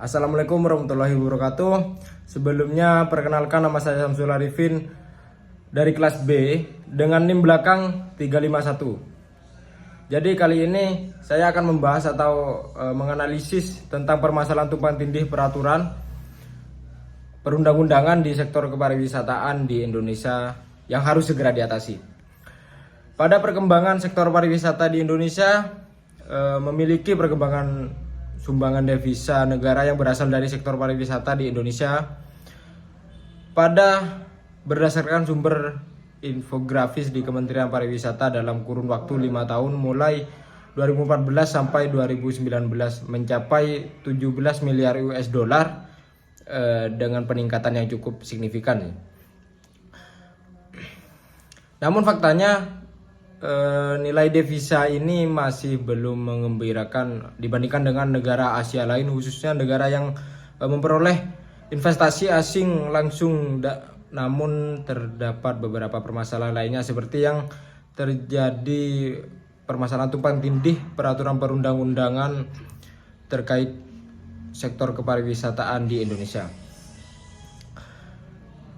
Assalamualaikum warahmatullahi wabarakatuh. Sebelumnya perkenalkan, nama saya Syamsul Arifin dari kelas B dengan NIM belakang 351. Jadi kali ini saya akan membahas atau menganalisis tentang permasalahan tumpang tindih peraturan perundang-undangan di sektor kepariwisataan di Indonesia yang harus segera diatasi. Pada perkembangan sektor pariwisata di Indonesia memiliki perkembangan sumbangan devisa negara yang berasal dari sektor pariwisata di Indonesia berdasarkan sumber infografis di Kementerian Pariwisata dalam kurun waktu 5 tahun mulai 2014 sampai 2019 mencapai 17 miliar US dollar dengan peningkatan yang cukup signifikan. Namun faktanya nilai devisa ini masih belum mengembirakan dibandingkan dengan negara Asia lain, khususnya negara yang memperoleh investasi asing langsung. Namun terdapat beberapa permasalahan lainnya seperti yang terjadi permasalahan tumpang tindih peraturan perundang-undangan terkait sektor kepariwisataan di Indonesia.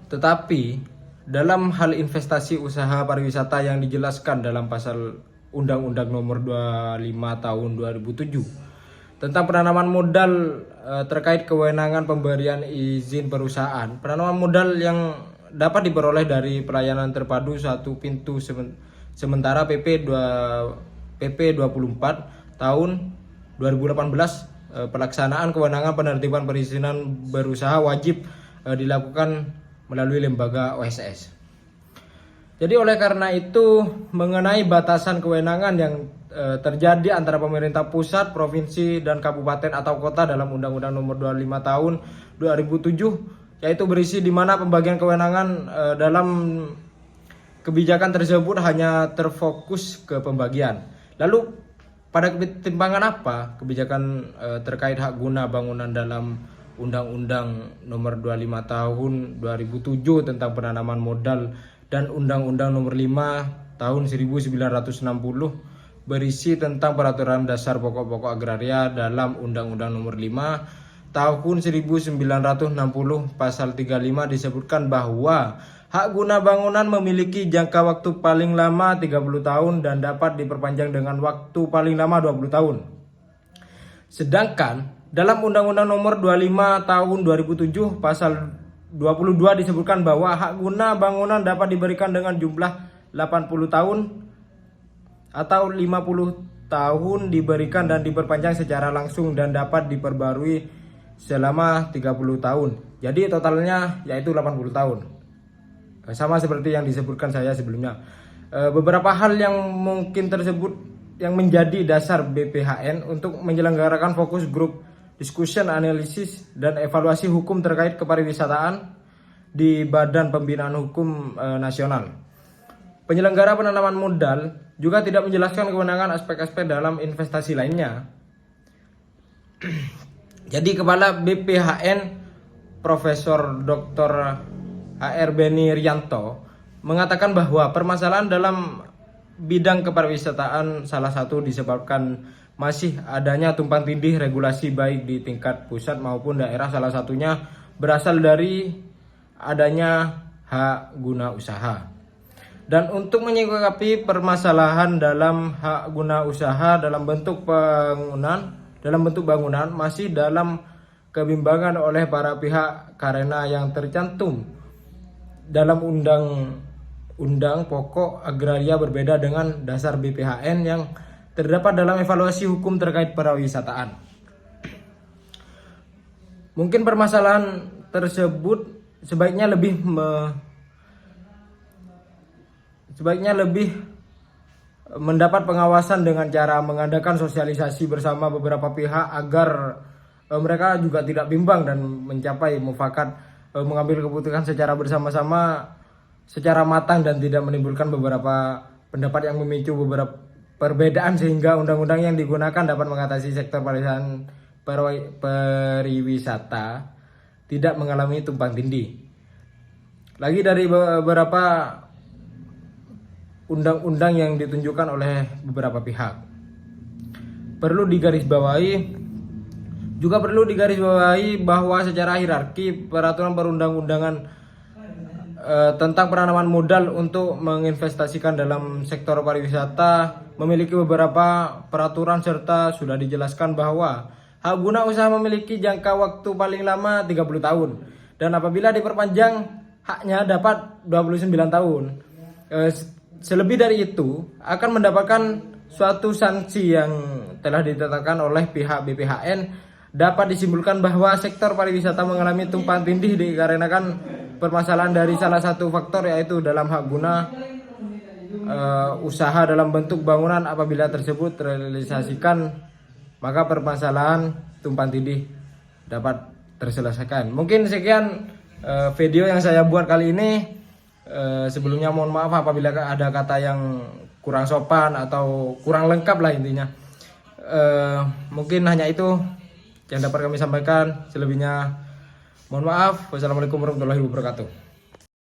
Tetapi dalam hal investasi usaha pariwisata yang dijelaskan dalam pasal Undang-Undang Nomor 25 Tahun 2007 tentang penanaman modal terkait kewenangan pemberian izin perusahaan, penanaman modal yang dapat diperoleh dari pelayanan terpadu satu pintu sementara PP 24 Tahun 2018, pelaksanaan kewenangan penertiban perizinan berusaha wajib dilakukan melalui lembaga OSS. Jadi oleh karena itu, mengenai batasan kewenangan yang terjadi antara pemerintah pusat, provinsi, dan kabupaten atau kota dalam Undang-Undang Nomor 25 Tahun 2007, yaitu berisi di mana pembagian kewenangan dalam kebijakan tersebut hanya terfokus ke pembagian. Lalu pada ketimpangan apa kebijakan terkait hak guna bangunan dalam Undang-Undang Nomor 25 Tahun 2007 tentang penanaman modal dan Undang-Undang Nomor 5 Tahun 1960 berisi tentang peraturan dasar pokok-pokok agraria dalam Undang-Undang Nomor 5 Tahun 1960 pasal 35 disebutkan bahwa hak guna bangunan memiliki jangka waktu paling lama 30 tahun dan dapat diperpanjang dengan waktu paling lama 20 tahun. Sedangkan dalam Undang-Undang Nomor 25 Tahun 2007 pasal 22 disebutkan bahwa hak guna bangunan dapat diberikan dengan jumlah 80 tahun atau 50 tahun diberikan dan diperpanjang secara langsung dan dapat diperbarui selama 30 tahun. Jadi totalnya yaitu 80 tahun. Sama seperti yang disebutkan saya sebelumnya. Beberapa hal yang mungkin tersebut yang menjadi dasar BPHN untuk menyelenggarakan fokus grup discussion, analisis, dan evaluasi hukum terkait kepariwisataan di Badan Pembinaan Hukum Nasional. Penyelenggara penanaman modal juga tidak menjelaskan kewenangan aspek-aspek dalam investasi lainnya. Jadi Kepala BPHN Profesor Dr. HR Beni Rianto mengatakan bahwa permasalahan dalam bidang kepariwisataan salah satu disebabkan masih adanya tumpang tindih regulasi baik di tingkat pusat maupun daerah. Salah satunya berasal dari adanya hak guna usaha. Dan untuk menyikapi permasalahan dalam hak guna usaha dalam bentuk bangunan masih dalam kebimbangan oleh para pihak karena yang tercantum dalam undang-undang pokok agraria berbeda dengan dasar BPHN yang terdapat dalam evaluasi hukum terkait pariwisataan. Mungkin permasalahan tersebut sebaiknya lebih mendapat pengawasan dengan cara mengadakan sosialisasi bersama beberapa pihak agar mereka juga tidak bimbang dan mencapai mufakat, mengambil keputusan secara bersama-sama secara matang dan tidak menimbulkan beberapa pendapat yang memicu beberapa perbedaan sehingga undang-undang yang digunakan dapat mengatasi sektor pariwisata tidak mengalami tumpang tindih. Lagi dari beberapa undang-undang yang ditunjukkan oleh beberapa pihak, perlu digarisbawahi Juga perlu digarisbawahi bahwa secara hierarki peraturan perundang-undangan tentang penanaman modal untuk menginvestasikan dalam sektor pariwisata memiliki beberapa peraturan serta sudah dijelaskan bahwa hak guna usaha memiliki jangka waktu paling lama 30 tahun dan apabila diperpanjang haknya dapat 29 tahun. Selebih dari itu akan mendapatkan suatu sanksi yang telah ditetapkan oleh pihak BPHN. Dapat disimpulkan bahwa sektor pariwisata mengalami tumpang tindih dikarenakan permasalahan dari salah satu faktor yaitu dalam hak guna usaha dalam bentuk bangunan. Apabila tersebut terrealisasikan maka permasalahan tumpang tindih dapat terselesaikan. Mungkin sekian video yang saya buat kali ini. Sebelumnya mohon maaf apabila ada kata yang kurang sopan atau kurang lengkap lah intinya. Mungkin hanya itu yang dapat kami sampaikan. Selebihnya mohon maaf. Wassalamualaikum warahmatullahi wabarakatuh.